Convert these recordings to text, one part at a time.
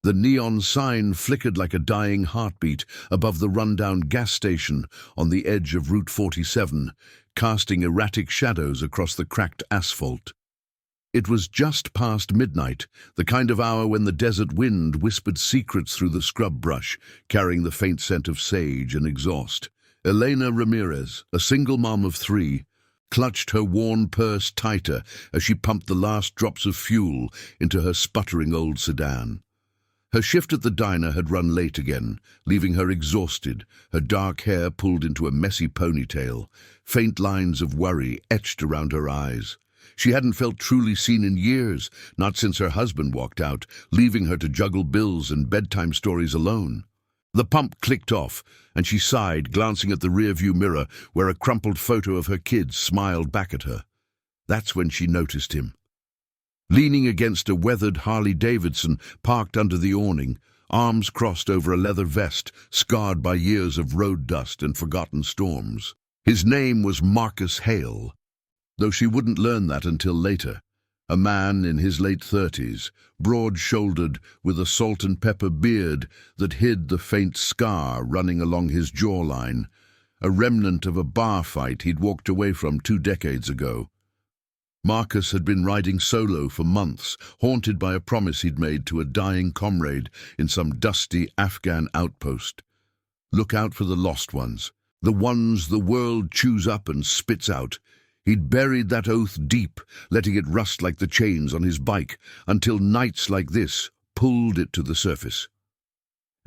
The neon sign flickered like a dying heartbeat above the rundown gas station on the edge of Route 47, casting erratic shadows across the cracked asphalt. It was just past midnight, the kind of hour when the desert wind whispered secrets through the scrub brush, carrying the faint scent of sage and exhaust. Elena Ramirez, a single mom of 3, clutched her worn purse tighter as she pumped the last drops of fuel into her sputtering old sedan. Her shift at the diner had run late again, leaving her exhausted, her dark hair pulled into a messy ponytail, faint lines of worry etched around her eyes. She hadn't felt truly seen in years, not since her husband walked out, leaving her to juggle bills and bedtime stories alone. The pump clicked off, and she sighed, glancing at the rearview mirror where a crumpled photo of her kids smiled back at her. That's when she noticed him. Leaning against a weathered Harley-Davidson parked under the awning, arms crossed over a leather vest scarred by years of road dust and forgotten storms. His name was Marcus Hale, though she wouldn't learn that until later. A man in his late 30s, broad-shouldered, with a salt-and-pepper beard that hid the faint scar running along his jawline, a remnant of a bar fight he'd walked away from 2 decades ago. Marcus had been riding solo for months, haunted by a promise he'd made to a dying comrade in some dusty Afghan outpost. Look out for the lost ones, the ones the world chews up and spits out. He'd buried that oath deep, letting it rust like the chains on his bike, until nights like this pulled it to the surface.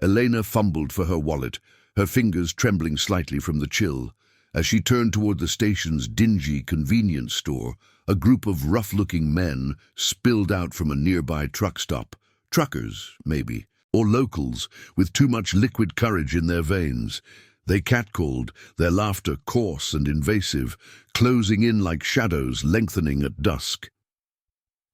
Elena fumbled for her wallet, her fingers trembling slightly from the chill. As she turned toward the station's dingy convenience store, a group of rough-looking men spilled out from a nearby truck stop. Truckers, maybe, or locals, with too much liquid courage in their veins. They catcalled, their laughter coarse and invasive, closing in like shadows lengthening at dusk.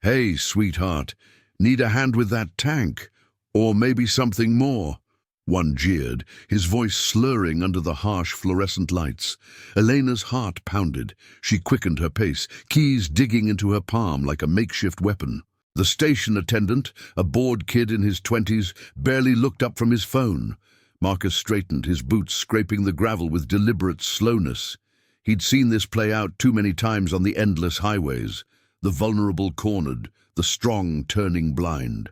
"Hey, sweetheart, need a hand with that tank? Or maybe something more?" One jeered, his voice slurring under the harsh fluorescent lights. Elena's heart pounded. She quickened her pace, keys digging into her palm like a makeshift weapon. The station attendant, a bored kid in his 20s, barely looked up from his phone. Marcus straightened, his boots scraping the gravel with deliberate slowness. He'd seen this play out too many times on the endless highways. The vulnerable cornered, the strong turning blind.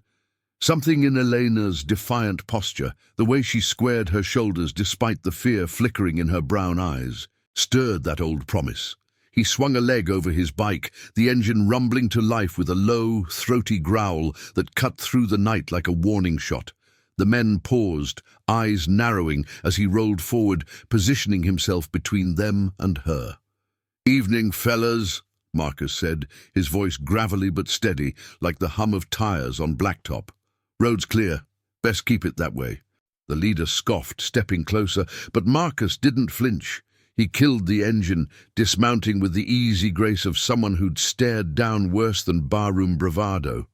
Something in Elena's defiant posture, the way she squared her shoulders despite the fear flickering in her brown eyes, stirred that old promise. He swung a leg over his bike, the engine rumbling to life with a low, throaty growl that cut through the night like a warning shot. The men paused, eyes narrowing as he rolled forward, positioning himself between them and her. "Evening, fellas," Marcus said, his voice gravelly but steady, like the hum of tires on blacktop. "Road's clear. Best keep it that way." The leader scoffed, stepping closer, but Marcus didn't flinch. He killed the engine, dismounting with the easy grace of someone who'd stared down worse than barroom bravado.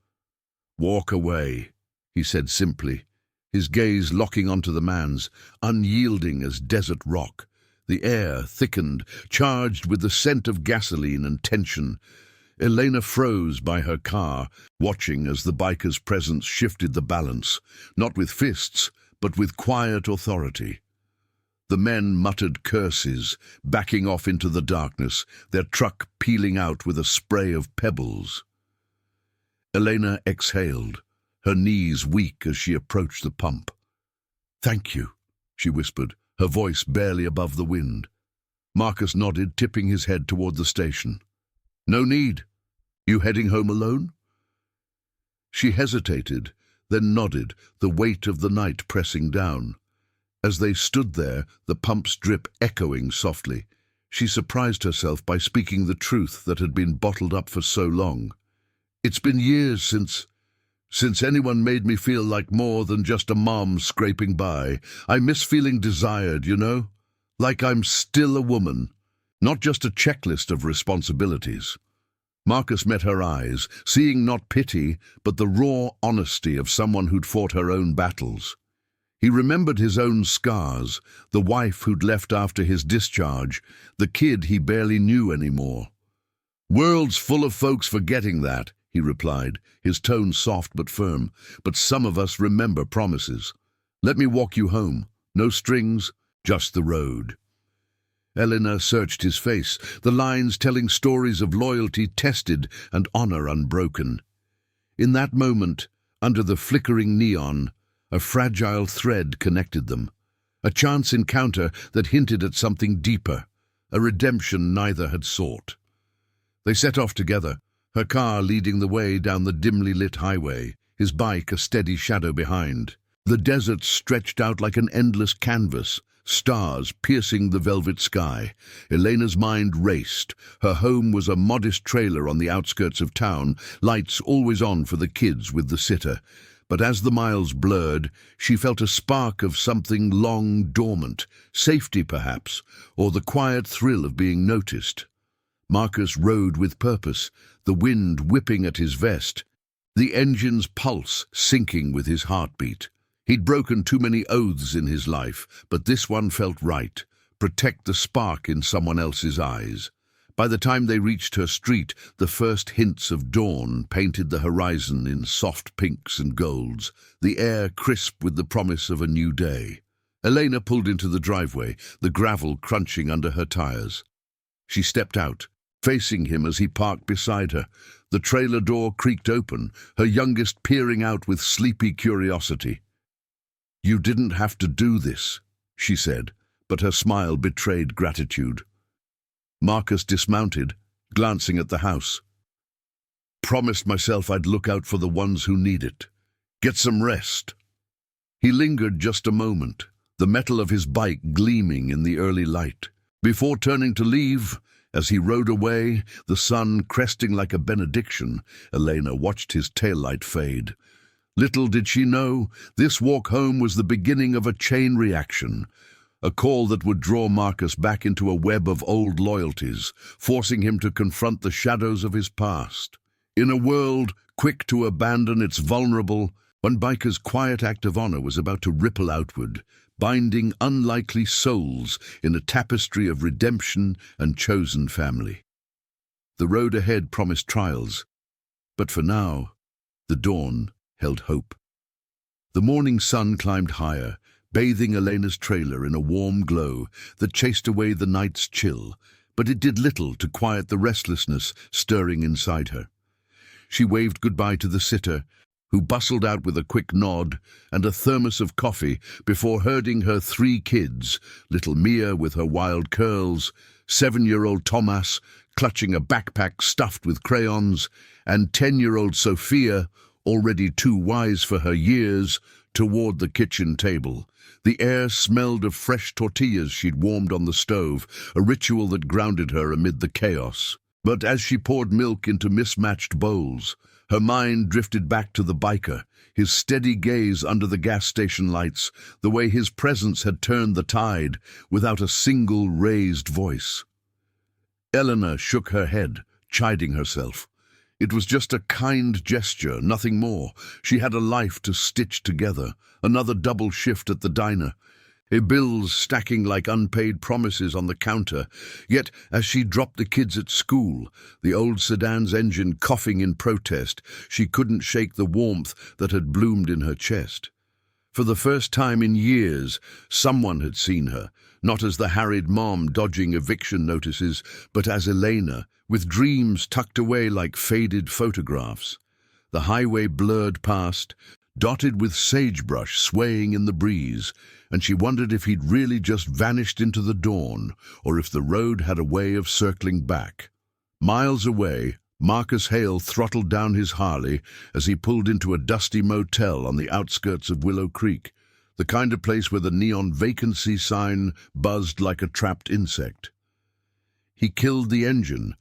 "Walk away," he said simply, his gaze locking onto the man's, unyielding as desert rock. The air thickened, charged with the scent of gasoline and tension. Elena froze by her car, watching as the biker's presence shifted the balance, not with fists, but with quiet authority. The men muttered curses, backing off into the darkness, their truck peeling out with a spray of pebbles. Elena exhaled, her knees weak as she approached the pump. "Thank you," she whispered, her voice barely above the wind. Marcus nodded, tipping his head toward the station. "No need. You heading home alone?" She hesitated, then nodded, the weight of the night pressing down. As they stood there, the pump's drip echoing softly, she surprised herself by speaking the truth that had been bottled up for so long. "It's been years since anyone made me feel like more than just a mom scraping by. I miss feeling desired, you know? Like I'm still a woman, not just a checklist of responsibilities." Marcus met her eyes, seeing not pity, but the raw honesty of someone who'd fought her own battles. He remembered his own scars, the wife who'd left after his discharge, the kid he barely knew anymore. "World's full of folks forgetting that," he replied, his tone soft but firm. "But some of us remember promises. Let me walk you home. No strings, just the road." Elena searched his face, the lines telling stories of loyalty tested and honor unbroken. In that moment, under the flickering neon, a fragile thread connected them. A chance encounter that hinted at something deeper, a redemption neither had sought. They set off together, her car leading the way down the dimly lit highway, his bike a steady shadow behind. The desert stretched out like an endless canvas, stars piercing the velvet sky. Elena's mind raced. Her home was a modest trailer on the outskirts of town, lights always on for the kids with the sitter. But as the miles blurred, she felt a spark of something long dormant, safety perhaps, or the quiet thrill of being noticed. Marcus rode with purpose, the wind whipping at his vest, the engine's pulse syncing with his heartbeat. He'd broken too many oaths in his life, but this one felt right. Protect the spark in someone else's eyes. By the time they reached her street, the first hints of dawn painted the horizon in soft pinks and golds, the air crisp with the promise of a new day. Elena pulled into the driveway, the gravel crunching under her tires. She stepped out, facing him as he parked beside her. The trailer door creaked open, her youngest peering out with sleepy curiosity. "You didn't have to do this," she said, but her smile betrayed gratitude. Marcus dismounted, glancing at the house. "Promised myself I'd look out for the ones who need it. Get some rest." He lingered just a moment, the metal of his bike gleaming in the early light. Before turning to leave, as he rode away, the sun cresting like a benediction, Elena watched his taillight fade. Little did she know, this walk home was the beginning of a chain reaction, a call that would draw Marcus back into a web of old loyalties, forcing him to confront the shadows of his past. In a world quick to abandon its vulnerable, one biker's quiet act of honor was about to ripple outward, binding unlikely souls in a tapestry of redemption and chosen family. The road ahead promised trials, but for now, the dawn held hope. The morning sun climbed higher, bathing Elena's trailer in a warm glow that chased away the night's chill, but it did little to quiet the restlessness stirring inside her. She waved goodbye to the sitter, who bustled out with a quick nod and a thermos of coffee before herding her 3 kids, little Mia with her wild curls, 7-year-old Thomas clutching a backpack stuffed with crayons, and 10-year-old Sophia, already too wise for her years, toward the kitchen table. The air smelled of fresh tortillas she'd warmed on the stove, a ritual that grounded her amid the chaos. But as she poured milk into mismatched bowls, her mind drifted back to the biker, his steady gaze under the gas station lights, the way his presence had turned the tide, without a single raised voice. Elena shook her head, chiding herself. It was just a kind gesture, nothing more. She had a life to stitch together, another double shift at the diner, bills stacking like unpaid promises on the counter. Yet, as she dropped the kids at school, the old sedan's engine coughing in protest, she couldn't shake the warmth that had bloomed in her chest. For the first time in years, someone had seen her, not as the harried mom dodging eviction notices, but as Elena, with dreams tucked away like faded photographs. The highway blurred past, dotted with sagebrush swaying in the breeze, and she wondered if he'd really just vanished into the dawn, or if the road had a way of circling back. Miles away, Marcus Hale throttled down his Harley as he pulled into a dusty motel on the outskirts of Willow Creek, the kind of place where the neon vacancy sign buzzed like a trapped insect. He killed the engine,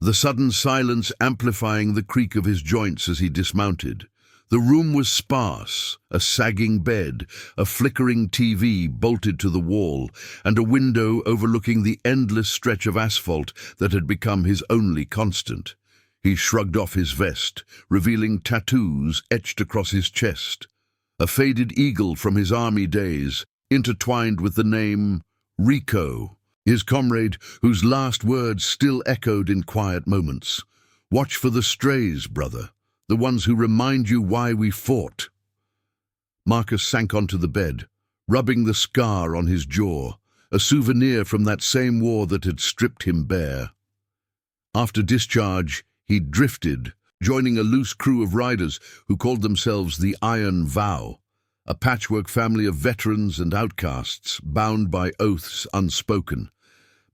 the sudden silence amplifying the creak of his joints as he dismounted. The room was sparse, a sagging bed, a flickering TV bolted to the wall, and a window overlooking the endless stretch of asphalt that had become his only constant. He shrugged off his vest, revealing tattoos etched across his chest. A faded eagle from his army days, intertwined with the name Rico, his comrade whose last words still echoed in quiet moments. Watch for the strays, brother, the ones who remind you why we fought. Marcus sank onto the bed, rubbing the scar on his jaw, a souvenir from that same war that had stripped him bare. After discharge, he drifted, joining a loose crew of riders who called themselves the Iron Vow, a patchwork family of veterans and outcasts bound by oaths unspoken.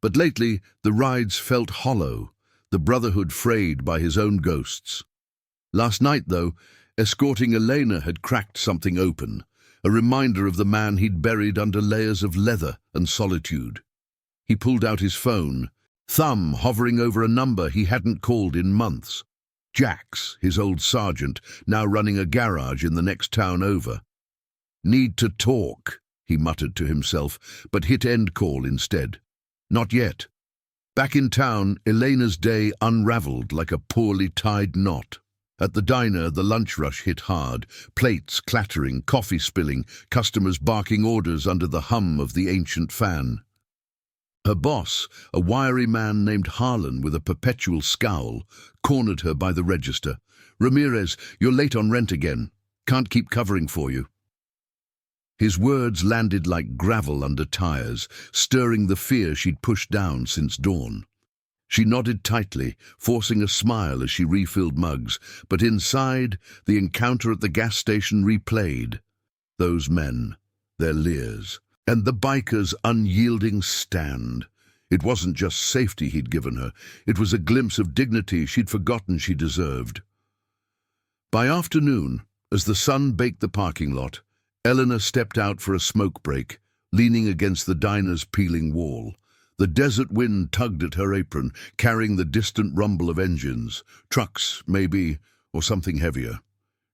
But lately, the rides felt hollow, the brotherhood frayed by his own ghosts. Last night, though, escorting Elena had cracked something open, a reminder of the man he'd buried under layers of leather and solitude. He pulled out his phone, thumb hovering over a number he hadn't called in months. Jax, his old sergeant, now running a garage in the next town over. Need to talk, he muttered to himself, but hit end call instead. Not yet. Back in town, Elena's day unraveled like a poorly tied knot. At the diner, the lunch rush hit hard, plates clattering, coffee spilling, customers barking orders under the hum of the ancient fan. Her boss, a wiry man named Harlan with a perpetual scowl, cornered her by the register. "Ramirez, you're late on rent again. Can't keep covering for you." His words landed like gravel under tires, stirring the fear she'd pushed down since dawn. She nodded tightly, forcing a smile as she refilled mugs, but inside, the encounter at the gas station replayed. Those men, their leers, and the biker's unyielding stand. It wasn't just safety he'd given her, it was a glimpse of dignity she'd forgotten she deserved. By afternoon, as the sun baked the parking lot, Eleanor stepped out for a smoke break, leaning against the diner's peeling wall. The desert wind tugged at her apron, carrying the distant rumble of engines, trucks, maybe, or something heavier.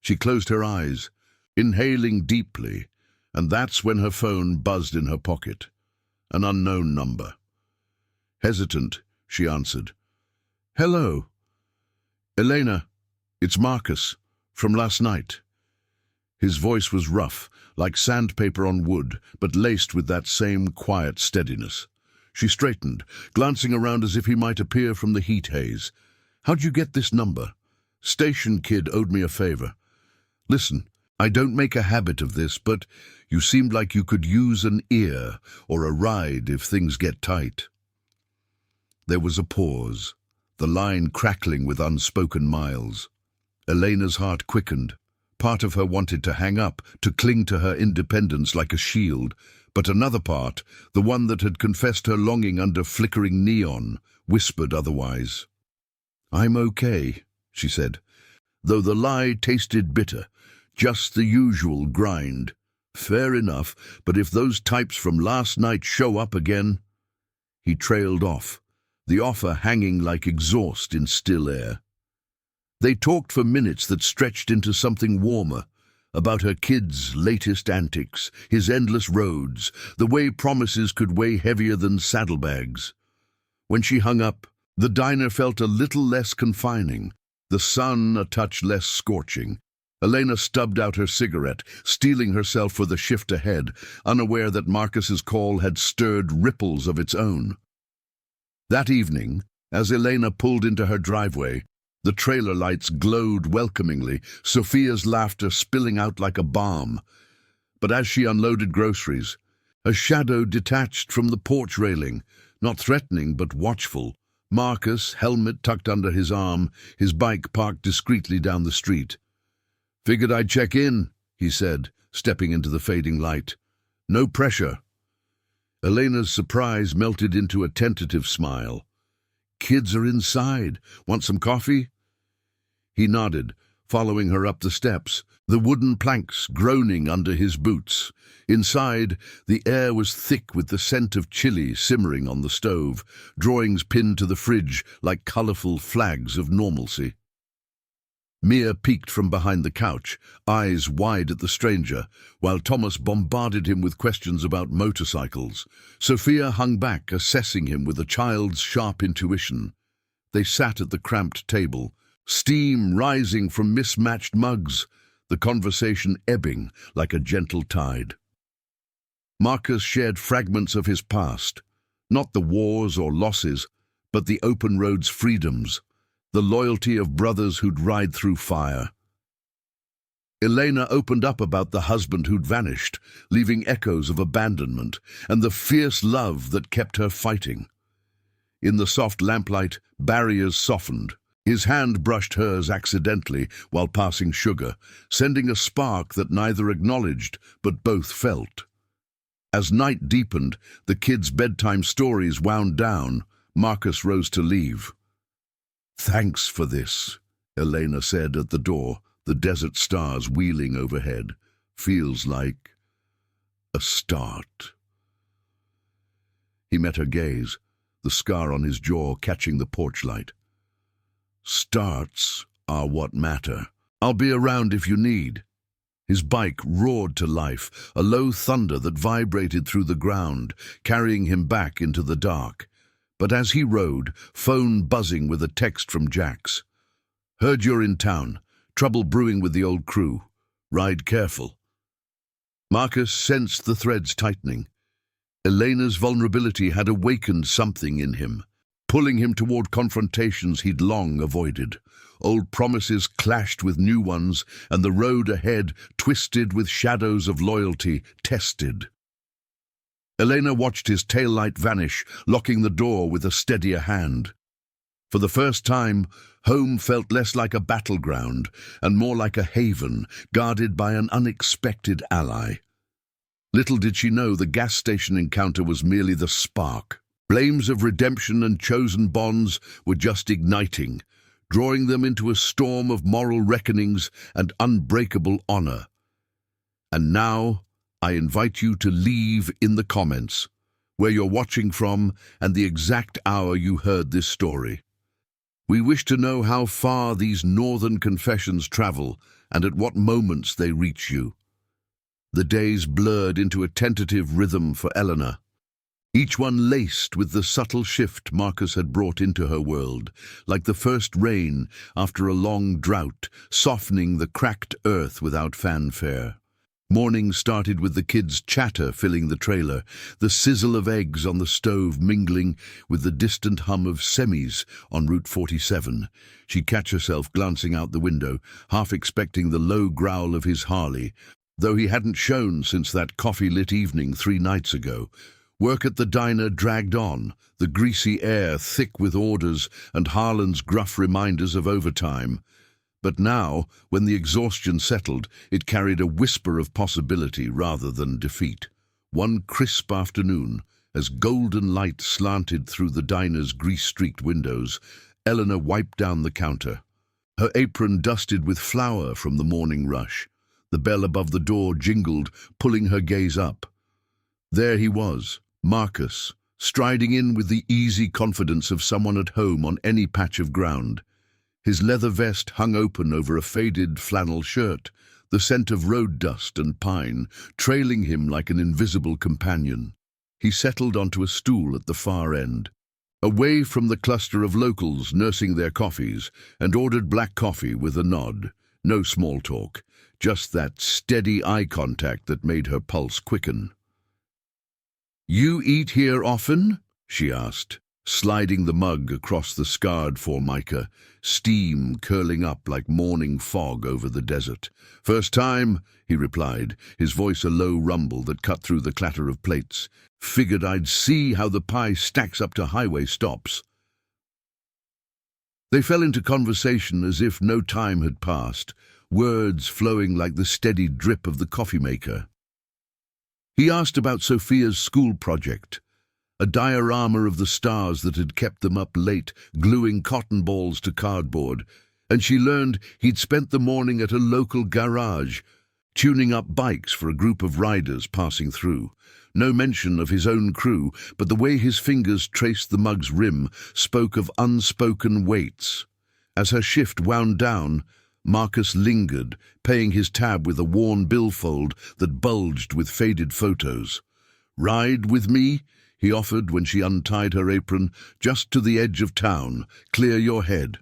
She closed her eyes, inhaling deeply, and that's when her phone buzzed in her pocket. An unknown number. Hesitant, she answered. "Hello." "Elena, it's Marcus, from last night." His voice was rough, like sandpaper on wood, but laced with that same quiet steadiness. She straightened, glancing around as if he might appear from the heat haze. "How'd you get this number? Station kid owed me a favor. Listen, I don't make a habit of this, but you seemed like you could use an ear or a ride if things get tight." There was a pause, the line crackling with unspoken miles. Elena's heart quickened. Part of her wanted to hang up, to cling to her independence like a shield, but another part, the one that had confessed her longing under flickering neon, whispered otherwise. "I'm okay," she said, though the lie tasted bitter, just the usual grind. "Fair enough, but if those types from last night show up again—" He trailed off, the offer hanging like exhaust in still air. They talked for minutes that stretched into something warmer, about her kids' latest antics, his endless roads, the way promises could weigh heavier than saddlebags. When she hung up, the diner felt a little less confining, the sun a touch less scorching. Elena stubbed out her cigarette, steeling herself for the shift ahead, unaware that Marcus's call had stirred ripples of its own. That evening, as Elena pulled into her driveway, the trailer lights glowed welcomingly, Sophia's laughter spilling out like a bomb. But as she unloaded groceries, a shadow detached from the porch railing, not threatening but watchful. Marcus, helmet tucked under his arm, his bike parked discreetly down the street. "Figured I'd check in," he said, stepping into the fading light. "No pressure." Elena's surprise melted into a tentative smile. "Kids are inside. Want some coffee?" He nodded, following her up the steps, the wooden planks groaning under his boots. Inside, the air was thick with the scent of chili simmering on the stove, drawings pinned to the fridge like colourful flags of normalcy. Mia peeked from behind the couch, eyes wide at the stranger, while Thomas bombarded him with questions about motorcycles. Sophia hung back, assessing him with a child's sharp intuition. They sat at the cramped table, steam rising from mismatched mugs, the conversation ebbing like a gentle tide. Marcus shared fragments of his past, not the wars or losses, but the open road's freedoms, the loyalty of brothers who'd ride through fire. Elena opened up about the husband who'd vanished, leaving echoes of abandonment, and the fierce love that kept her fighting. In the soft lamplight, barriers softened. His hand brushed hers accidentally while passing sugar, sending a spark that neither acknowledged but both felt. As night deepened, the kids' bedtime stories wound down. Marcus rose to leave. "Thanks for this," Elena said at the door, the desert stars wheeling overhead. "Feels like a start." He met her gaze, the scar on his jaw catching the porch light. "Starts are what matter. I'll be around if you need." His bike roared to life, a low thunder that vibrated through the ground, carrying him back into the dark. But as he rode, phone buzzing with a text from Jax. "Heard you're in town. Trouble brewing with the old crew. Ride careful." Marcus sensed the threads tightening. Elena's vulnerability had awakened something in him, pulling him toward confrontations he'd long avoided. Old promises clashed with new ones, and the road ahead, twisted with shadows of loyalty, tested. Elena watched his taillight vanish, locking the door with a steadier hand. For the first time, home felt less like a battleground and more like a haven, guarded by an unexpected ally. Little did she know the gas station encounter was merely the spark. Flames of redemption and chosen bonds were just igniting, drawing them into a storm of moral reckonings and unbreakable honor. And now, I invite you to leave in the comments where you're watching from and the exact hour you heard this story. We wish to know how far these northern confessions travel and at what moments they reach you. The days blurred into a tentative rhythm for Eleanor, each one laced with the subtle shift Marcus had brought into her world, like the first rain after a long drought, softening the cracked earth without fanfare. Morning started with the kids' chatter filling the trailer, the sizzle of eggs on the stove mingling with the distant hum of semis on Route 47. She'd catch herself glancing out the window, half expecting the low growl of his Harley, though he hadn't shown since that coffee-lit evening 3 nights ago. Work at the diner dragged on, the greasy air thick with orders and Harlan's gruff reminders of overtime. But now, when the exhaustion settled, it carried a whisper of possibility rather than defeat. One crisp afternoon, as golden light slanted through the diner's grease-streaked windows, Eleanor wiped down the counter. Her apron dusted with flour from the morning rush. The bell above the door jingled, pulling her gaze up. There he was, Marcus, striding in with the easy confidence of someone at home on any patch of ground. His leather vest hung open over a faded flannel shirt, the scent of road dust and pine trailing him like an invisible companion. He settled onto a stool at the far end, away from the cluster of locals nursing their coffees, and ordered black coffee with a nod. No small talk, just that steady eye contact that made her pulse quicken. "You eat here often?" she asked, sliding the mug across the scarred formica, steam curling up like morning fog over the desert. "First time," he replied, his voice a low rumble that cut through the clatter of plates. "Figured I'd see how the pie stacks up to highway stops." They fell into conversation as if no time had passed, words flowing like the steady drip of the coffee maker. He asked about Sophia's school project, a diorama of the stars that had kept them up late, gluing cotton balls to cardboard, and she learned he'd spent the morning at a local garage, tuning up bikes for a group of riders passing through. No mention of his own crew, but the way his fingers traced the mug's rim spoke of unspoken weights. As her shift wound down, Marcus lingered, paying his tab with a worn billfold that bulged with faded photos. "Ride with me?" he offered when she untied her apron. "Just to the edge of town. Clear your head."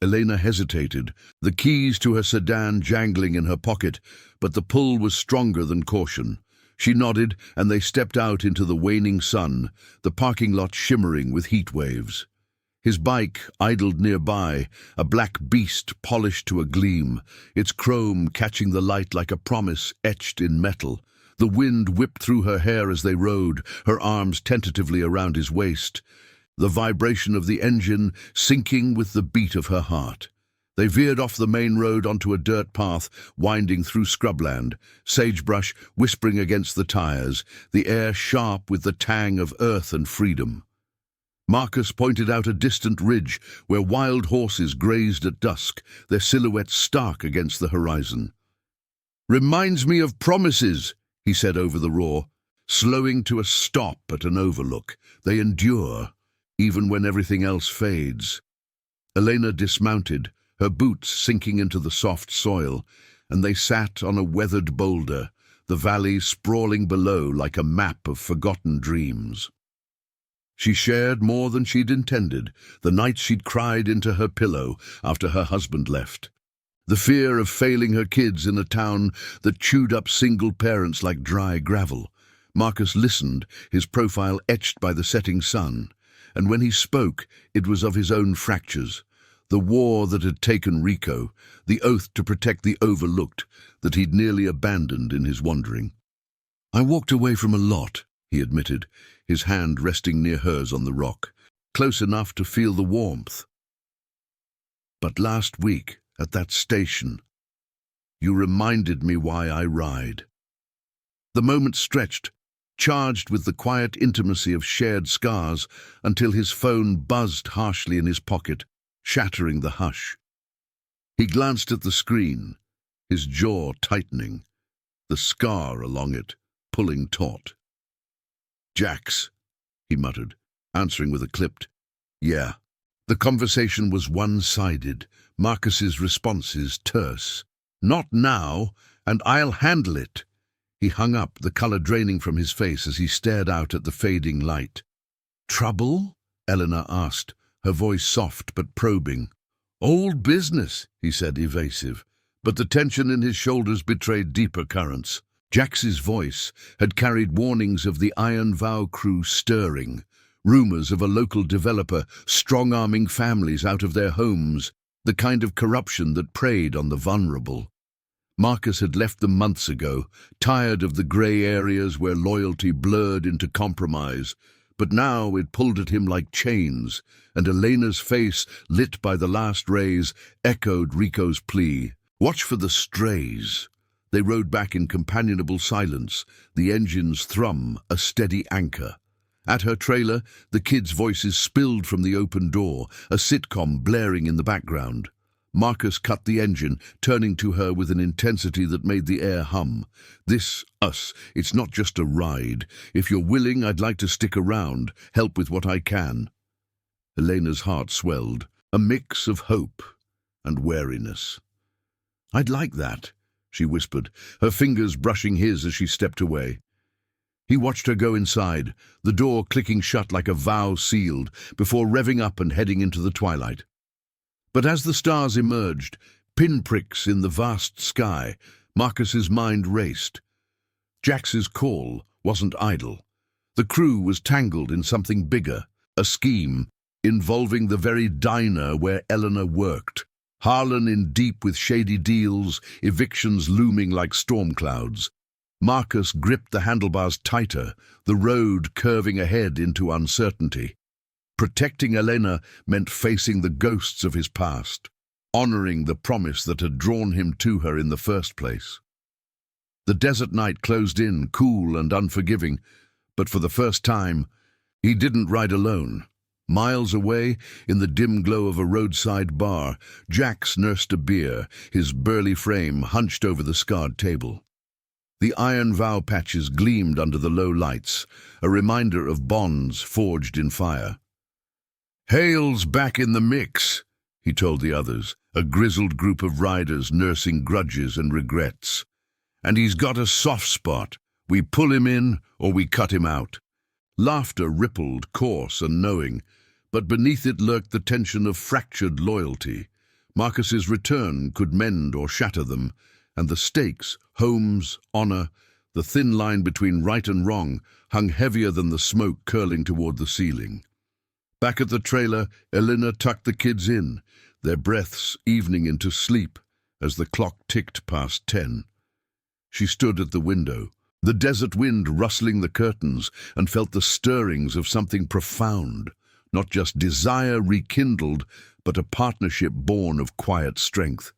Elena hesitated, the keys to her sedan jangling in her pocket, but the pull was stronger than caution. She nodded, and they stepped out into the waning sun, the parking lot shimmering with heat waves. His bike idled nearby, a black beast polished to a gleam, its chrome catching the light like a promise etched in metal. The wind whipped through her hair as they rode, her arms tentatively around his waist, the vibration of the engine syncing with the beat of her heart. They veered off the main road onto a dirt path winding through scrubland, sagebrush whispering against the tires, the air sharp with the tang of earth and freedom. Marcus pointed out a distant ridge where wild horses grazed at dusk, their silhouettes stark against the horizon. "Reminds me of promises," he said over the roar, slowing to a stop at an overlook. "They endure, even when everything else fades." Elena dismounted, her boots sinking into the soft soil, and they sat on a weathered boulder, the valley sprawling below like a map of forgotten dreams. She shared more than she'd intended, the nights she'd cried into her pillow after her husband left. The fear of failing her kids in a town that chewed up single parents like dry gravel. Marcus listened, his profile etched by the setting sun, and when he spoke, it was of his own fractures. The war that had taken Rico, the oath to protect the overlooked that he'd nearly abandoned in his wandering. "I walked away from a lot," he admitted, his hand resting near hers on the rock, close enough to feel the warmth. "But last week, at that station, you reminded me why I ride." The moment stretched, charged with the quiet intimacy of shared scars, until his phone buzzed harshly in his pocket, shattering the hush. He glanced at the screen, his jaw tightening, the scar along it pulling taut. "Jax," he muttered, answering with a clipped, "Yeah." The conversation was one-sided, Marcus's responses terse. "Not now, and I'll handle it." He hung up, the color draining from his face as he stared out at the fading light. "Trouble?" Eleanor asked, her voice soft but probing. "Old business," he said, evasive, but the tension in his shoulders betrayed deeper currents. Jax's voice had carried warnings of the Iron Vow crew stirring, rumors of a local developer strong-arming families out of their homes, the kind of corruption that preyed on the vulnerable. Marcus had left them months ago, tired of the grey areas where loyalty blurred into compromise, but now it pulled at him like chains, and Elena's face, lit by the last rays, echoed Rico's plea. "Watch for the strays." They rode back in companionable silence, the engine's thrum a steady anchor. At her trailer, the kids' voices spilled from the open door, a sitcom blaring in the background. Marcus cut the engine, turning to her with an intensity that made the air hum. "This, us, it's not just a ride. If you're willing, I'd like to stick around, help with what I can." Elena's heart swelled, a mix of hope and wariness. "I'd like that," she whispered, her fingers brushing his as she stepped away. He watched her go inside, the door clicking shut like a vow sealed, before revving up and heading into the twilight. But as the stars emerged, pinpricks in the vast sky, Marcus's mind raced. Jax's call wasn't idle. The crew was tangled in something bigger, a scheme involving the very diner where Eleanor worked. Harlan in deep with shady deals, evictions looming like storm clouds. Marcus gripped the handlebars tighter, the road curving ahead into uncertainty. Protecting Elena meant facing the ghosts of his past, honoring the promise that had drawn him to her in the first place. The desert night closed in, cool and unforgiving, but for the first time, he didn't ride alone. Miles away, in the dim glow of a roadside bar, Jax nursed a beer, his burly frame hunched over the scarred table. The iron vow patches gleamed under the low lights, a reminder of bonds forged in fire. "Hale's back in the mix," he told the others, a grizzled group of riders nursing grudges and regrets. "And he's got a soft spot. We pull him in or we cut him out." Laughter rippled, coarse and knowing, but beneath it lurked the tension of fractured loyalty. Marcus's return could mend or shatter them, and the stakes, homes, honor, the thin line between right and wrong, hung heavier than the smoke curling toward the ceiling. Back at the trailer, Elena tucked the kids in, their breaths evening into sleep as the clock ticked past 10. She stood at the window, the desert wind rustling the curtains, and felt the stirrings of something profound, not just desire rekindled, but a partnership born of quiet strength.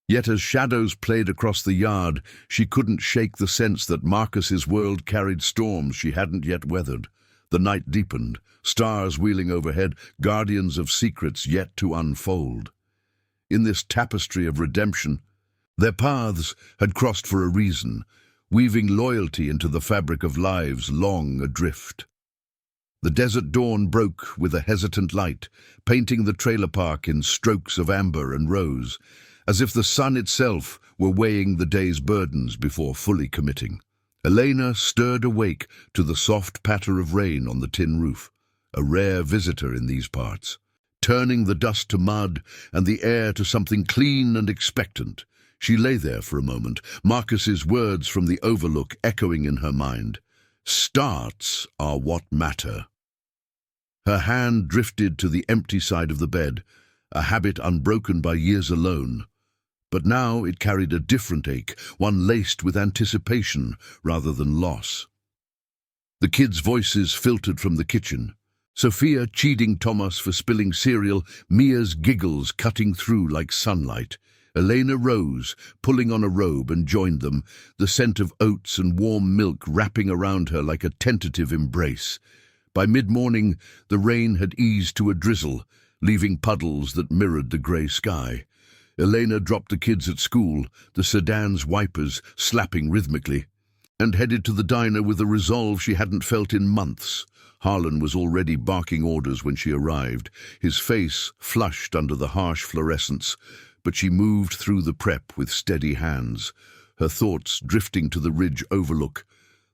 Yet as shadows played across the yard, she couldn't shake the sense that Marcus's world carried storms she hadn't yet weathered. The night deepened, stars wheeling overhead, guardians of secrets yet to unfold. In this tapestry of redemption, their paths had crossed for a reason, weaving loyalty into the fabric of lives long adrift. The desert dawn broke with a hesitant light, painting the trailer park in strokes of amber and rose, as if the sun itself were weighing the day's burdens before fully committing. Elena stirred awake to the soft patter of rain on the tin roof, a rare visitor in these parts, turning the dust to mud and the air to something clean and expectant. She lay there for a moment, Marcus's words from the overlook echoing in her mind. Starts are what matter. Her hand drifted to the empty side of the bed, a habit unbroken by years alone. But now it carried a different ache, one laced with anticipation rather than loss. The kids' voices filtered from the kitchen. Sophia chiding Thomas for spilling cereal, Mia's giggles cutting through like sunlight. Elena rose, pulling on a robe, and joined them, the scent of oats and warm milk wrapping around her like a tentative embrace. By mid-morning, the rain had eased to a drizzle, leaving puddles that mirrored the grey sky. Elena dropped the kids at school, the sedan's wipers slapping rhythmically, and headed to the diner with a resolve she hadn't felt in months. Harlan was already barking orders when she arrived, his face flushed under the harsh fluorescence, but she moved through the prep with steady hands, her thoughts drifting to the ridge overlook,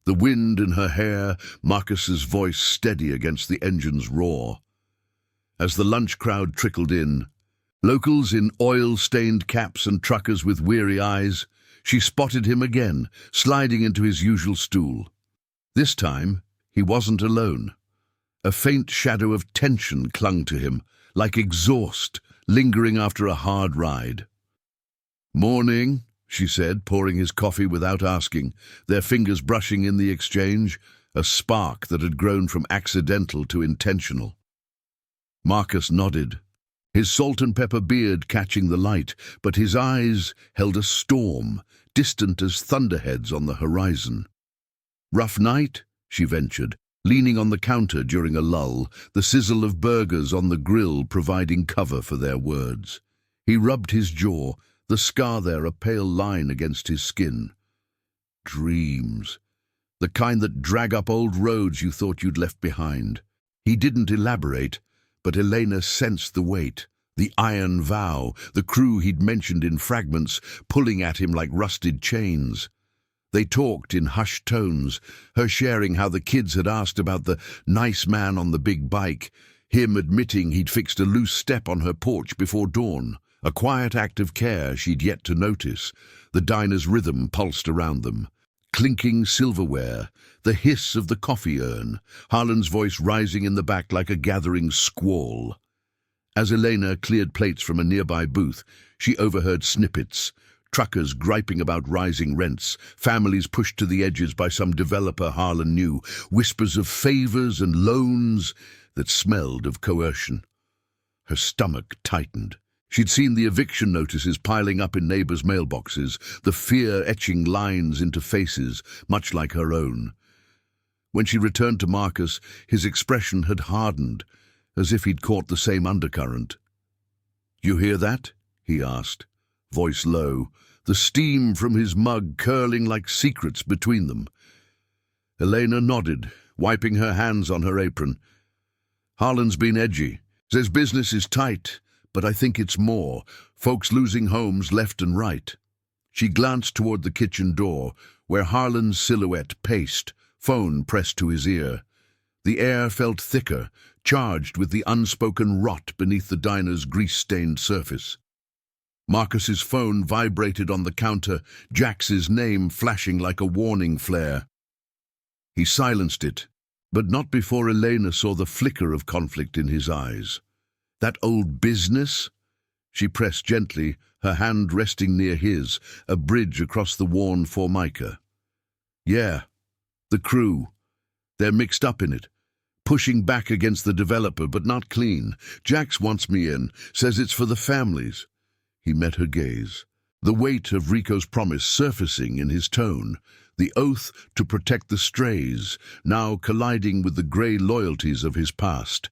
the wind in her hair, Marcus's voice steady against the engine's roar. As the lunch crowd trickled in, locals in oil-stained caps and truckers with weary eyes, she spotted him again, sliding into his usual stool. This time, he wasn't alone. A faint shadow of tension clung to him, like exhaust, lingering after a hard ride. "Morning," she said, pouring his coffee without asking, their fingers brushing in the exchange, a spark that had grown from accidental to intentional. Marcus nodded, his salt and pepper beard catching the light, but his eyes held a storm, distant as thunderheads on the horizon. "Rough night?" she ventured, leaning on the counter during a lull, the sizzle of burgers on the grill providing cover for their words. He rubbed his jaw, the scar there a pale line against his skin. Dreams. The kind that drag up old roads you thought you'd left behind. He didn't elaborate, but Elena sensed the weight, the iron vow, the crew he'd mentioned in fragments, pulling at him like rusted chains. They talked in hushed tones, her sharing how the kids had asked about the nice man on the big bike, him admitting he'd fixed a loose step on her porch before dawn, a quiet act of care she'd yet to notice. The diner's rhythm pulsed around them. Clinking silverware, the hiss of the coffee urn, Harlan's voice rising in the back like a gathering squall. As Elena cleared plates from a nearby booth, she overheard snippets, truckers griping about rising rents, families pushed to the edges by some developer Harlan knew, whispers of favors and loans that smelled of coercion. Her stomach tightened. She'd seen the eviction notices piling up in neighbors' mailboxes, the fear etching lines into faces, much like her own. When she returned to Marcus, his expression had hardened, as if he'd caught the same undercurrent. "You hear that?" he asked, voice low, the steam from his mug curling like secrets between them. Elena nodded, wiping her hands on her apron. "Harlan's been edgy. Says business is tight, but I think it's more. Folks losing homes left and right." She glanced toward the kitchen door, where Harlan's silhouette paced, phone pressed to his ear. The air felt thicker, charged with the unspoken rot beneath the diner's grease-stained surface. Marcus's phone vibrated on the counter, Jax's name flashing like a warning flare. He silenced it, But not before Elena saw the flicker of conflict in his eyes. That old business? She pressed gently, her hand resting near his, a bridge across the worn formica. Yeah, the crew. They're mixed up in it. Pushing back against the developer, but not clean. Jax wants me in, says it's for the families. He met her gaze. The weight of Rico's promise surfacing in his tone, the oath to protect the strays, now colliding with the grey loyalties of his past.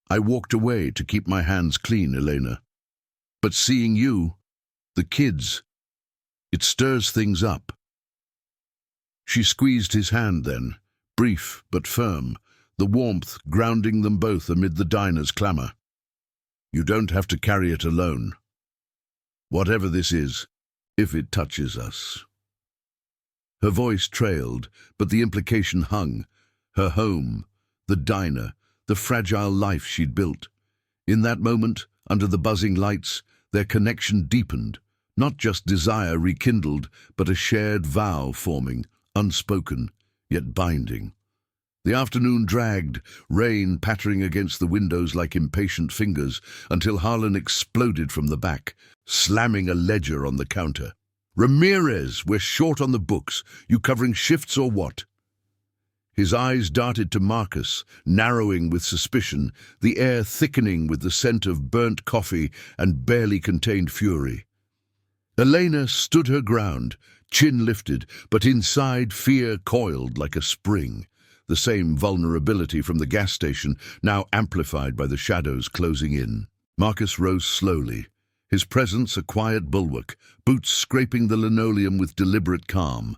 I walked away to keep my hands clean, Elena. But seeing you, the kids, it stirs things up. She squeezed his hand then, brief but firm, the warmth grounding them both amid the diner's clamour. You don't have to carry it alone. Whatever this is, if it touches us. Her voice trailed, but the implication hung. Her home, the diner, the fragile life she'd built. In that moment, under the buzzing lights, their connection deepened, not just desire rekindled, but a shared vow forming, unspoken, yet binding. The afternoon dragged, rain pattering against the windows like impatient fingers, until Harlan exploded from the back, slamming a ledger on the counter. "Ramirez, we're short on the books. You covering shifts or what?" His eyes darted to Marcus, narrowing with suspicion, the air thickening with the scent of burnt coffee and barely contained fury. Elena stood her ground, chin lifted, but inside fear coiled like a spring. The same vulnerability from the gas station, now amplified by the shadows closing in. Marcus rose slowly, his presence a quiet bulwark, boots scraping the linoleum with deliberate calm.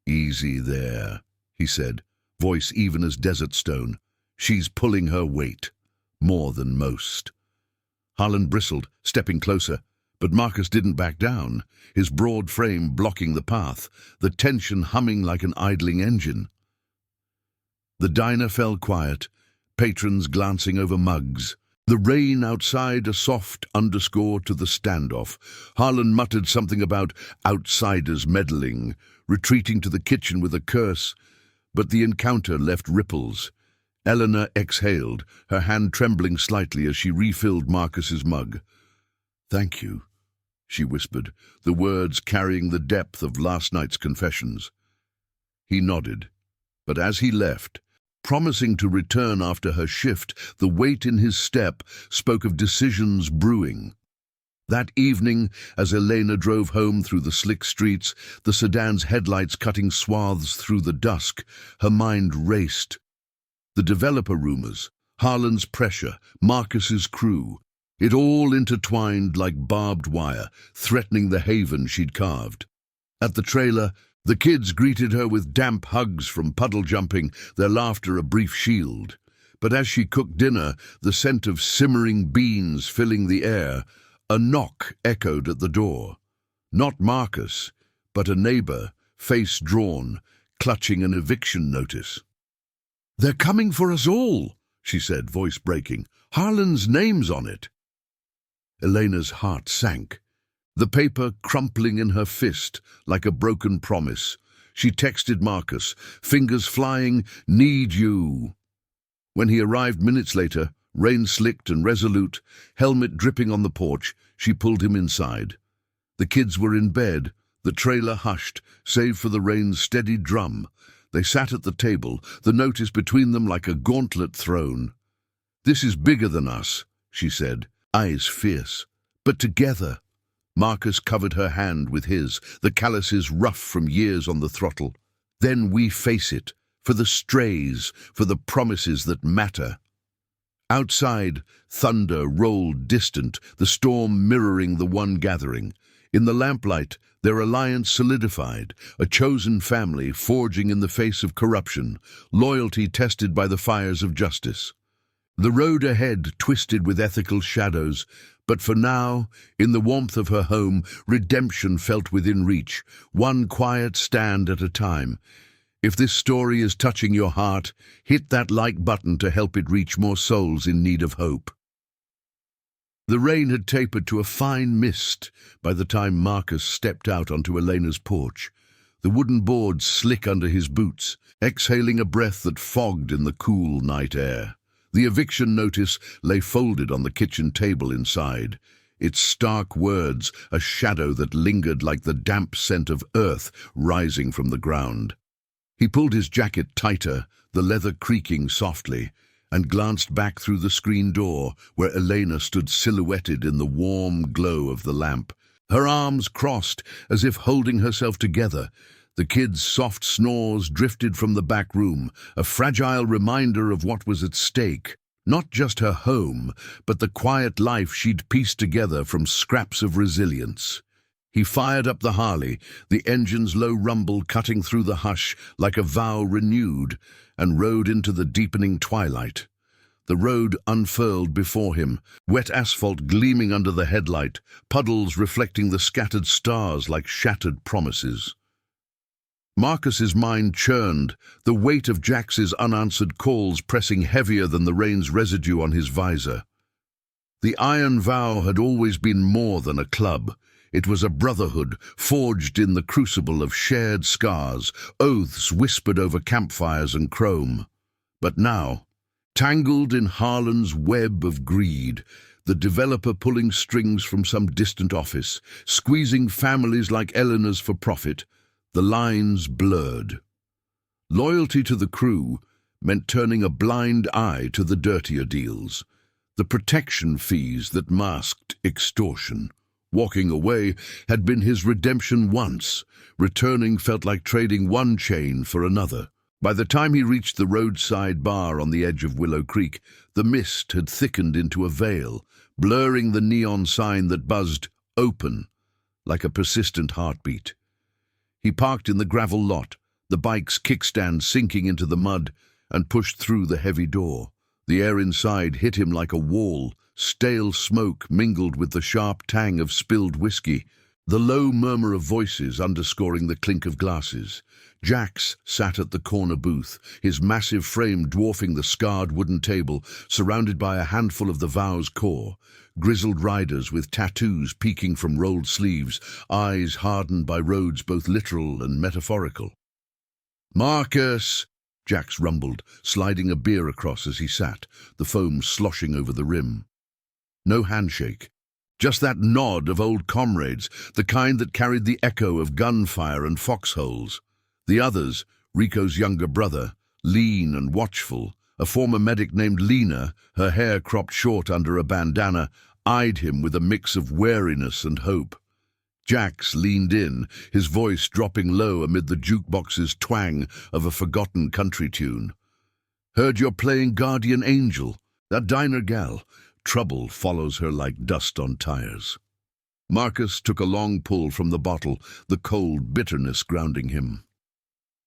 "Easy there," he said, voice even as desert stone. "She's pulling her weight, more than most." Harlan bristled, stepping closer, but Marcus didn't back down, his broad frame blocking the path, the tension humming like an idling engine. The diner fell quiet, patrons glancing over mugs. The rain outside a soft underscore to the standoff. Harlan muttered something about outsiders meddling, retreating to the kitchen with a curse, but the encounter left ripples. Eleanor exhaled, her hand trembling slightly as she refilled Marcus's mug. "Thank you," she whispered, the words carrying the depth of last night's confessions. He nodded, but as he left, promising to return after her shift, the weight in his step spoke of decisions brewing. That evening, as Elena drove home through the slick streets, the sedan's headlights cutting swaths through the dusk, her mind raced. The developer rumors, Harlan's pressure, Marcus's crew, it all intertwined like barbed wire, threatening the haven she'd carved. At the trailer, the kids greeted her with damp hugs from puddle jumping, their laughter a brief shield. But as she cooked dinner, the scent of simmering beans filling the air, a knock echoed at the door. Not Marcus, but a neighbor, face drawn, clutching an eviction notice. "They're coming for us all," she said, voice breaking. "Harlan's name's on it." Elena's heart sank. The paper crumpling in her fist like a broken promise. She texted Marcus, fingers flying, "Need you." When he arrived minutes later, rain-slicked and resolute, helmet dripping on the porch, she pulled him inside. The kids were in bed, the trailer hushed, save for the rain's steady drum. They sat at the table, the notice between them like a gauntlet thrown. "This is bigger than us," she said, eyes fierce. "But together." Marcus covered her hand with his, the calluses rough from years on the throttle. "Then we face it, for the strays, for the promises that matter." Outside, thunder rolled distant, the storm mirroring the one gathering. In the lamplight, their alliance solidified, a chosen family forging in the face of corruption, loyalty tested by the fires of justice. The road ahead twisted with ethical shadows, but for now, in the warmth of her home, redemption felt within reach, one quiet stand at a time. If this story is touching your heart, hit that like button to help it reach more souls in need of hope. The rain had tapered to a fine mist by the time Marcus stepped out onto Elena's porch. the wooden boards slick under his boots, exhaling a breath that fogged in the cool night air. The eviction notice lay folded on the kitchen table inside, its stark words a shadow that lingered like the damp scent of earth rising from the ground. He pulled his jacket tighter, the leather creaking softly, and glanced back through the screen door where Elena stood silhouetted in the warm glow of the lamp, her arms crossed as if holding herself together. The kid's soft snores drifted from the back room, a fragile reminder of what was at stake. Not just her home, but the quiet life she'd pieced together from scraps of resilience. He fired up the Harley, the engine's low rumble cutting through the hush like a vow renewed, and rode into the deepening twilight. The road unfurled before him, wet asphalt gleaming under the headlight, puddles reflecting the scattered stars like shattered promises. Marcus's mind churned, the weight of Jax's unanswered calls pressing heavier than the rain's residue on his visor. The iron vow had always been more than a club. It was a brotherhood forged in the crucible of shared scars, oaths whispered over campfires and chrome. But now, tangled in Harlan's web of greed, the developer pulling strings from some distant office, squeezing families like Eleanor's for profit, the lines blurred. Loyalty to the crew meant turning a blind eye to the dirtier deals, the protection fees that masked extortion. Walking away had been his redemption once. Returning felt like trading one chain for another. By the time he reached the roadside bar on the edge of Willow Creek, the mist had thickened into a veil, blurring the neon sign that buzzed "Open" like a persistent heartbeat. He parked in the gravel lot, the bike's kickstand sinking into the mud, and pushed through the heavy door. The air inside hit him like a wall, stale smoke mingled with the sharp tang of spilled whiskey, the low murmur of voices underscoring the clink of glasses. Jax sat at the corner booth, his massive frame dwarfing the scarred wooden table, surrounded by a handful of the vow's core. Grizzled riders with tattoos peeking from rolled sleeves, eyes hardened by roads both literal and metaphorical. "Marcus!" Jax rumbled, sliding a beer across as he sat, the foam sloshing over the rim. No handshake, just that nod of old comrades, the kind that carried the echo of gunfire and foxholes. The others, Rico's younger brother, lean and watchful, a former medic named Lena, her hair cropped short under a bandana, eyed him with a mix of wariness and hope. Jax leaned in, his voice dropping low amid the jukebox's twang of a forgotten country tune. "Heard you're playing Guardian Angel. That diner gal. Trouble follows her like dust on tires." Marcus took a long pull from the bottle, the cold bitterness grounding him.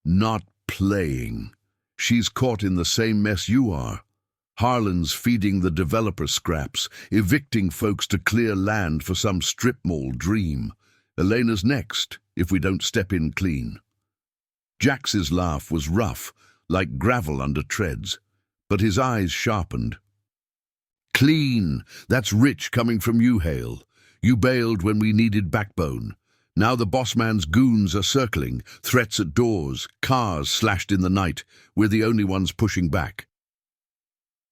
"Not playing. She's caught in the same mess you are. Harlan's feeding the developer scraps, evicting folks to clear land for some strip mall dream. Elena's next, if we don't step in clean." Jax's laugh was rough, like gravel under treads, but his eyes sharpened. "Clean, that's rich coming from you, Hale. You bailed when we needed backbone. Now the boss man's goons are circling, threats at doors, cars slashed in the night. We're the only ones pushing back."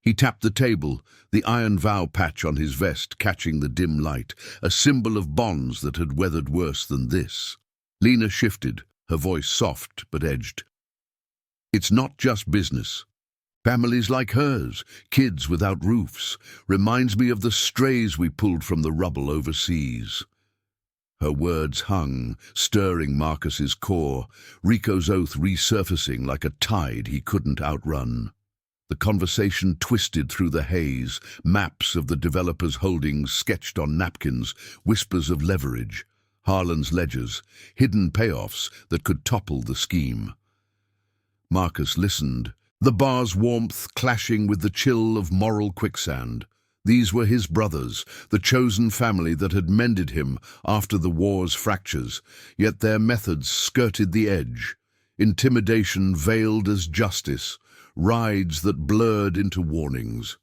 He tapped the table, the iron vow patch on his vest catching the dim light, a symbol of bonds that had weathered worse than this. Lena shifted, her voice soft but edged. "It's not just business. Families like hers, kids without roofs, reminds me of the strays we pulled from the rubble overseas." Her words hung, stirring Marcus's core, Rico's oath resurfacing like a tide he couldn't outrun. The conversation twisted through the haze, maps of the developer's holdings sketched on napkins, whispers of leverage, Harlan's ledgers, hidden payoffs that could topple the scheme. Marcus listened, the bar's warmth clashing with the chill of moral quicksand. These were his brothers, the chosen family that had mended him after the war's fractures, yet their methods skirted the edge. Intimidation veiled as justice, rides that blurred into warnings.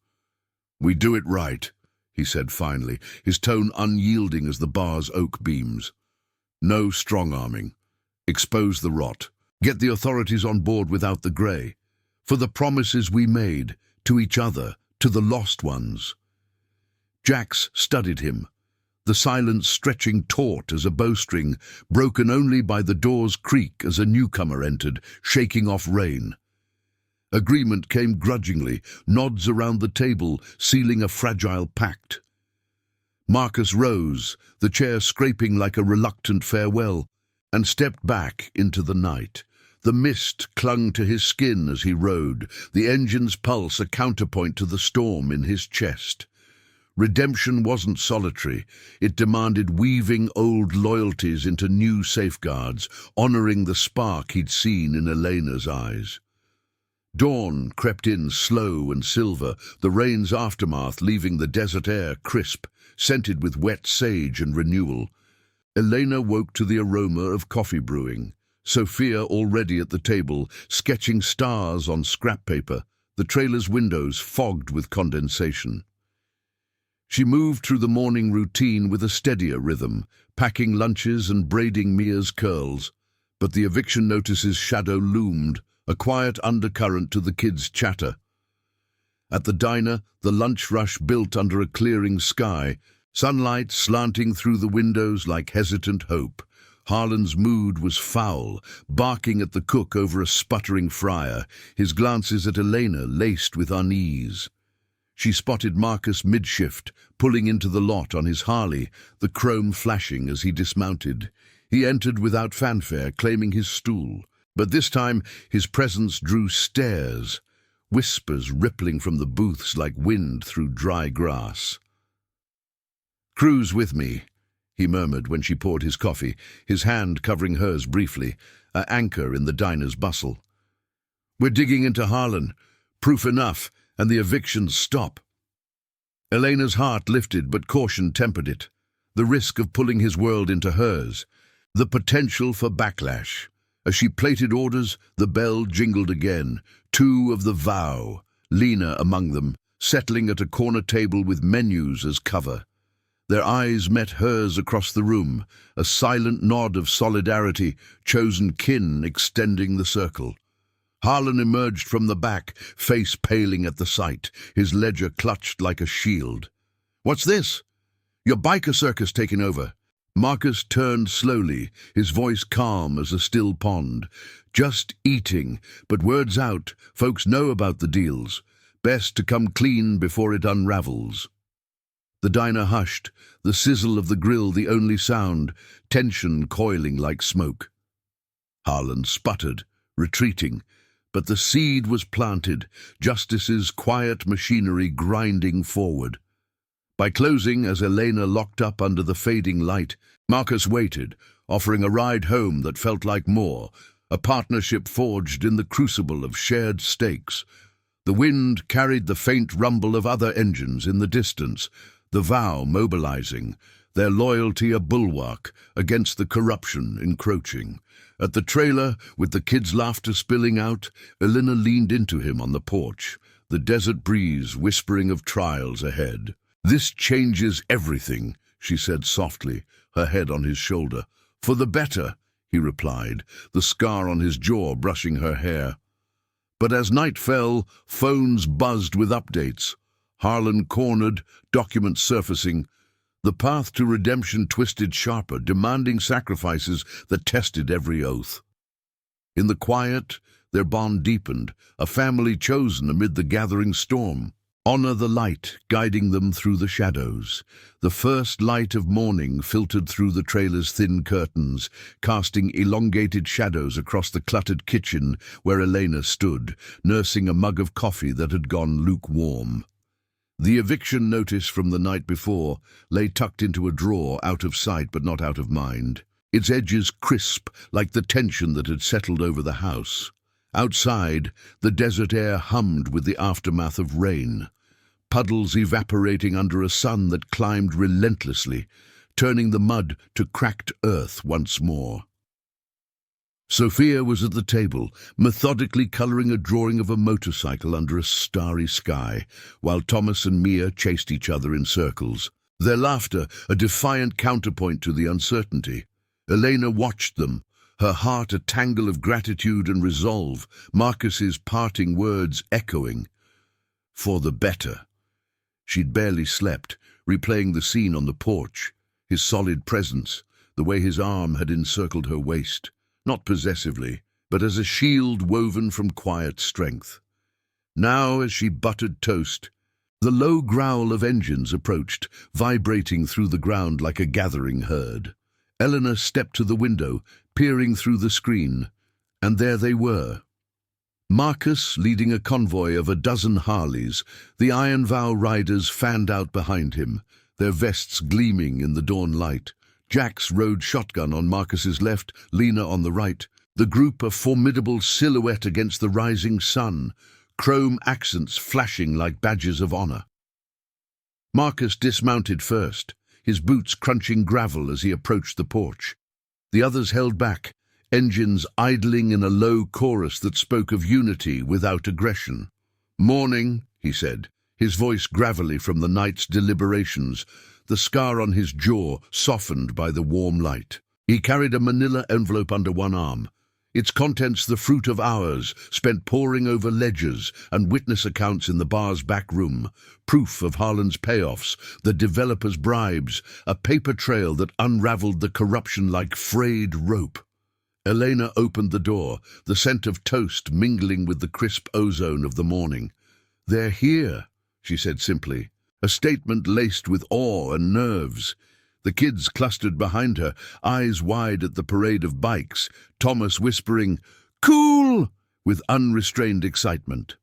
"We do it right," he said finally, his tone unyielding as the bar's oak beams. "No strong-arming. Expose the rot. Get the authorities on board without the grey. For the promises we made, to each other, to the lost ones. Jax studied him, the silence stretching taut as a bowstring, broken only by the door's creak as a newcomer entered, shaking off rain. Agreement came grudgingly, nods around the table, sealing a fragile pact. Marcus rose, the chair scraping like a reluctant farewell, and stepped back into the night. The mist clung to his skin as he rode, the engine's pulse a counterpoint to the storm in his chest. Redemption wasn't solitary. It demanded weaving old loyalties into new safeguards, honoring the spark he'd seen in Elena's eyes. Dawn crept in slow and silver, the rain's aftermath leaving the desert air crisp, scented with wet sage and renewal. Elena woke to the aroma of coffee brewing. Sophia already at the table, sketching stars on scrap paper, the trailer's windows fogged with condensation. She moved through the morning routine with a steadier rhythm, packing lunches and braiding Mia's curls. But the eviction notice's shadow loomed, a quiet undercurrent to the kids' chatter. At the diner, the lunch rush built under a clearing sky, sunlight slanting through the windows like hesitant hope. Harlan's mood was foul, barking at the cook over a sputtering fryer, his glances at Elena laced with unease. She spotted Marcus mid-shift, pulling into the lot on his Harley, the chrome flashing as he dismounted. He entered without fanfare, claiming his stool. But this time his presence drew stares, whispers rippling from the booths like wind through dry grass. "Cruise with me," he murmured when she poured his coffee, his hand covering hers briefly, an anchor in the diner's bustle. "We're digging into Harlan. Proof enough, and the evictions stop." Elena's heart lifted, but caution tempered it. The risk of pulling his world into hers. The potential for backlash. As she plated orders, the bell jingled again. Two of the vow, Lena among them, settling at a corner table with menus as cover. Their eyes met hers across the room, a silent nod of solidarity, chosen kin extending the circle. Harlan emerged from the back, face paling at the sight, his ledger clutched like a shield. "What's this? Your biker circus taking over." Marcus turned slowly, his voice calm as a still pond. "Just eating, but words out, folks know about the deals. Best to come clean before it unravels." The diner hushed, the sizzle of the grill the only sound, tension coiling like smoke. Harlan sputtered, retreating, but the seed was planted, justice's quiet machinery grinding forward. By closing, as Elena locked up under the fading light, Marcus waited, offering a ride home that felt like more, a partnership forged in the crucible of shared stakes. The wind carried the faint rumble of other engines in the distance, the vow mobilizing, their loyalty a bulwark against the corruption encroaching. At the trailer, with the kids' laughter spilling out, Elena leaned into him on the porch, the desert breeze whispering of trials ahead. "This changes everything," she said softly, her head on his shoulder. "For the better," he replied, the scar on his jaw brushing her hair. But as night fell, phones buzzed with updates. Harlan cornered, documents surfacing. The path to redemption twisted sharper, demanding sacrifices that tested every oath. In the quiet, their bond deepened, a family chosen amid the gathering storm. Honor the light, guiding them through the shadows. The first light of morning filtered through the trailer's thin curtains, casting elongated shadows across the cluttered kitchen where Elena stood, nursing a mug of coffee that had gone lukewarm. The eviction notice from the night before lay tucked into a drawer, out of sight but not out of mind, its edges crisp like the tension that had settled over the house. Outside, the desert air hummed with the aftermath of rain, puddles evaporating under a sun that climbed relentlessly, turning the mud to cracked earth once more. Sophia was at the table, methodically colouring a drawing of a motorcycle under a starry sky, while Thomas and Mia chased each other in circles, their laughter a defiant counterpoint to the uncertainty. Elena watched them, her heart a tangle of gratitude and resolve, Marcus's parting words echoing, "For the better." She'd barely slept, replaying the scene on the porch, his solid presence, the way his arm had encircled her waist, not possessively, but as a shield woven from quiet strength. Now, as she buttered toast, the low growl of engines approached, vibrating through the ground like a gathering herd. Eleanor stepped to the window, peering through the screen, and there they were. Marcus leading a convoy of a dozen Harleys, the Iron Vow riders fanned out behind him, their vests gleaming in the dawn light. Jax rode shotgun on Marcus's left, Lena on the right, the group a formidable silhouette against the rising sun, chrome accents flashing like badges of honor. Marcus dismounted first, his boots crunching gravel as he approached the porch. The others held back, engines idling in a low chorus that spoke of unity without aggression. "Morning," he said, his voice gravelly from the night's deliberations, the scar on his jaw softened by the warm light. He carried a manila envelope under one arm, its contents the fruit of hours spent poring over ledgers and witness accounts in the bar's back room, proof of Harlan's payoffs, the developers' bribes, a paper trail that unraveled the corruption like frayed rope. Elena opened the door, the scent of toast mingling with the crisp ozone of the morning. "They're here," she said simply, a statement laced with awe and nerves. The kids clustered behind her, eyes wide at the parade of bikes, Thomas whispering, "Cool!" with unrestrained excitement.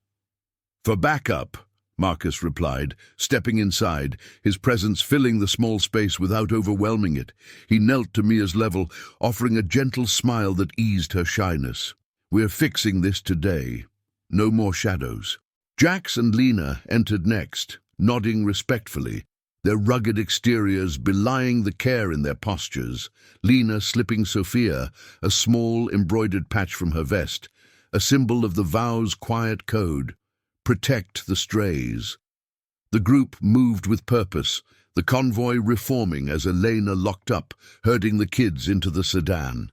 "For backup," Marcus replied, stepping inside, his presence filling the small space without overwhelming it. He knelt to Mia's level, offering a gentle smile that eased her shyness. "We're fixing this today. No more shadows." Jax and Lena entered next, nodding respectfully, their rugged exteriors belying the care in their postures, Lena slipping Sophia a small embroidered patch from her vest, a symbol of the vow's quiet code, protect the strays. The group moved with purpose, the convoy reforming as Elena locked up, herding the kids into the sedan.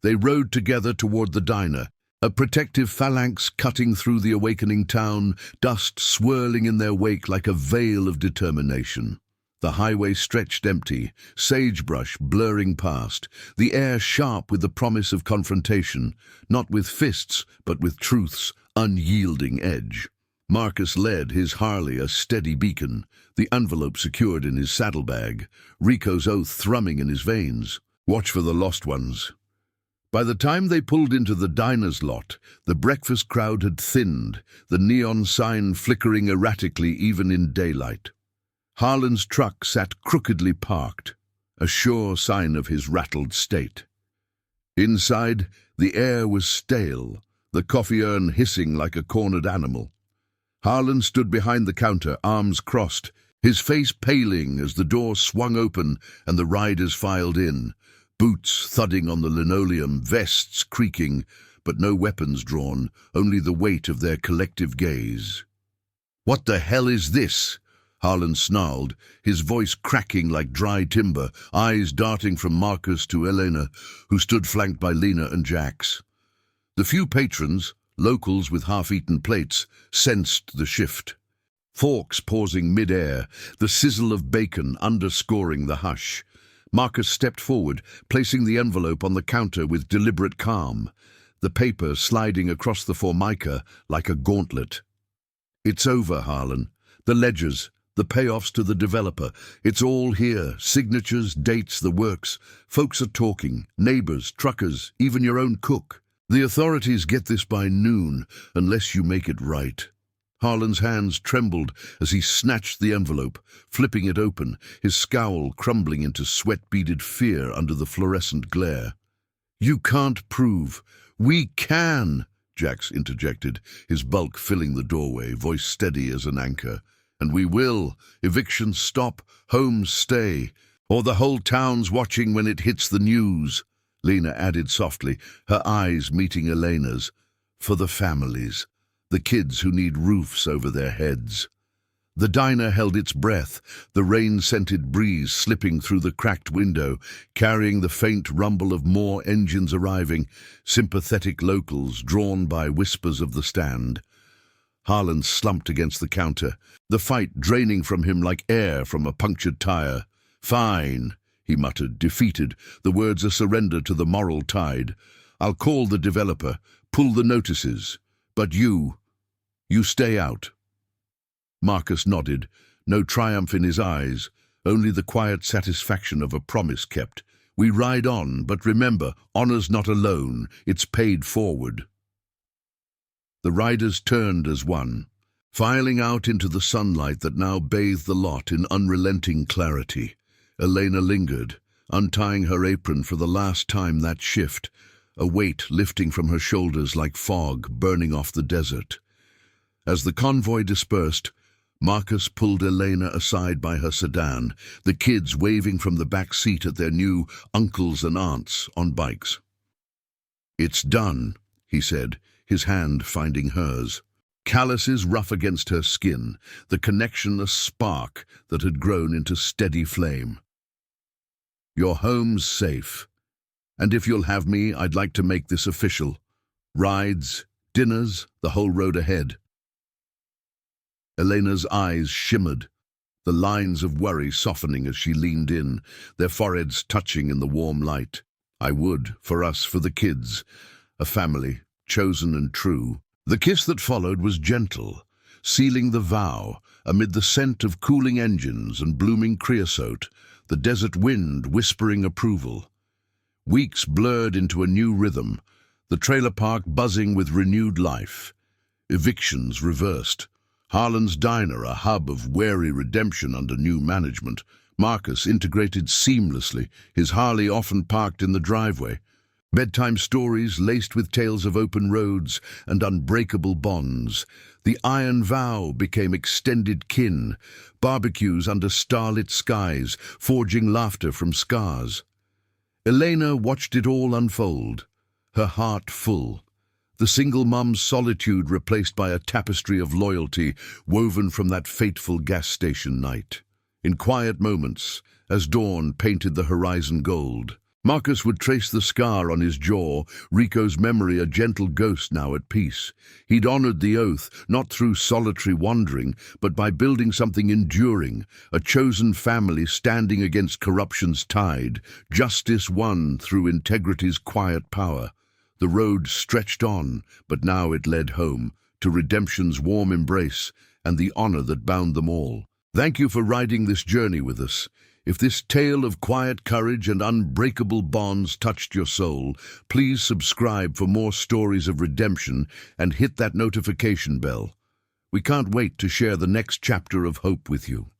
They rode together toward the diner, a protective phalanx cutting through the awakening town, dust swirling in their wake like a veil of determination. The highway stretched empty, sagebrush blurring past, the air sharp with the promise of confrontation, not with fists, but with truth's unyielding edge. Marcus led, his Harley a steady beacon, the envelope secured in his saddlebag, Rico's oath thrumming in his veins. "Watch for the lost ones." By the time they pulled into the diner's lot, the breakfast crowd had thinned, the neon sign flickering erratically even in daylight. Harlan's truck sat crookedly parked, a sure sign of his rattled state. Inside, the air was stale, the coffee urn hissing like a cornered animal. Harlan stood behind the counter, arms crossed, his face paling as the door swung open and the riders filed in, boots thudding on the linoleum, vests creaking, but no weapons drawn, only the weight of their collective gaze. "What the hell is this?" Harlan snarled, his voice cracking like dry timber, eyes darting from Marcus to Elena, who stood flanked by Lena and Jax. The few patrons, locals with half-eaten plates, sensed the shift. Forks pausing mid-air, the sizzle of bacon underscoring the hush. Marcus stepped forward, placing the envelope on the counter with deliberate calm, the paper sliding across the formica like a gauntlet. "It's over, Harlan. The ledgers, the payoffs to the developer, it's all here. Signatures, dates, the works. Folks are talking, neighbors, truckers, even your own cook. The authorities get this by noon, unless you make it right." Harlan's hands trembled as he snatched the envelope, flipping it open, his scowl crumbling into sweat-beaded fear under the fluorescent glare. "You can't prove." "We can," Jax interjected, his bulk filling the doorway, voice steady as an anchor. "And we will. Evictions stop, homes stay. Or the whole town's watching when it hits the news," Lena added softly, her eyes meeting Elena's. "For the families. The kids who need roofs over their heads." The diner held its breath, the rain-scented breeze slipping through the cracked window, carrying the faint rumble of more engines arriving, sympathetic locals drawn by whispers of the stand. Harlan slumped against the counter, the fight draining from him like air from a punctured tire. "Fine," he muttered, defeated, the words a surrender to the moral tide. "I'll call the developer, pull the notices. But you stay out." Marcus nodded, no triumph in his eyes, only the quiet satisfaction of a promise kept. "We ride on, but remember, honor's not alone, it's paid forward." The riders turned as one, filing out into the sunlight that now bathed the lot in unrelenting clarity. Elena lingered, untying her apron for the last time that shift, a weight lifting from her shoulders like fog burning off the desert. As the convoy dispersed, Marcus pulled Elena aside by her sedan, the kids waving from the back seat at their new uncles and aunts on bikes. "It's done," he said, his hand finding hers. Calluses rough against her skin, the connection a spark that had grown into steady flame. "Your home's safe. And if you'll have me, I'd like to make this official. Rides, dinners, the whole road ahead." Elena's eyes shimmered, the lines of worry softening as she leaned in, their foreheads touching in the warm light. "I would, for us, for the kids. A family, chosen and true." The kiss that followed was gentle, sealing the vow amid the scent of cooling engines and blooming creosote, the desert wind whispering approval. Weeks blurred into a new rhythm, the trailer park buzzing with renewed life. Evictions reversed. Harlan's diner, a hub of wary redemption under new management. Marcus integrated seamlessly, his Harley often parked in the driveway. Bedtime stories laced with tales of open roads and unbreakable bonds. The iron vow became extended kin, barbecues under starlit skies, forging laughter from scars. Elena watched it all unfold, her heart full. The single mum's solitude replaced by a tapestry of loyalty woven from that fateful gas station night. In quiet moments, as dawn painted the horizon gold, Marcus would trace the scar on his jaw, Rico's memory a gentle ghost now at peace. He'd honored the oath, not through solitary wandering, but by building something enduring, a chosen family standing against corruption's tide, justice won through integrity's quiet power. The road stretched on, but now it led home, to redemption's warm embrace and the honor that bound them all. Thank you for riding this journey with us. If this tale of quiet courage and unbreakable bonds touched your soul, please subscribe for more stories of redemption and hit that notification bell. We can't wait to share the next chapter of hope with you.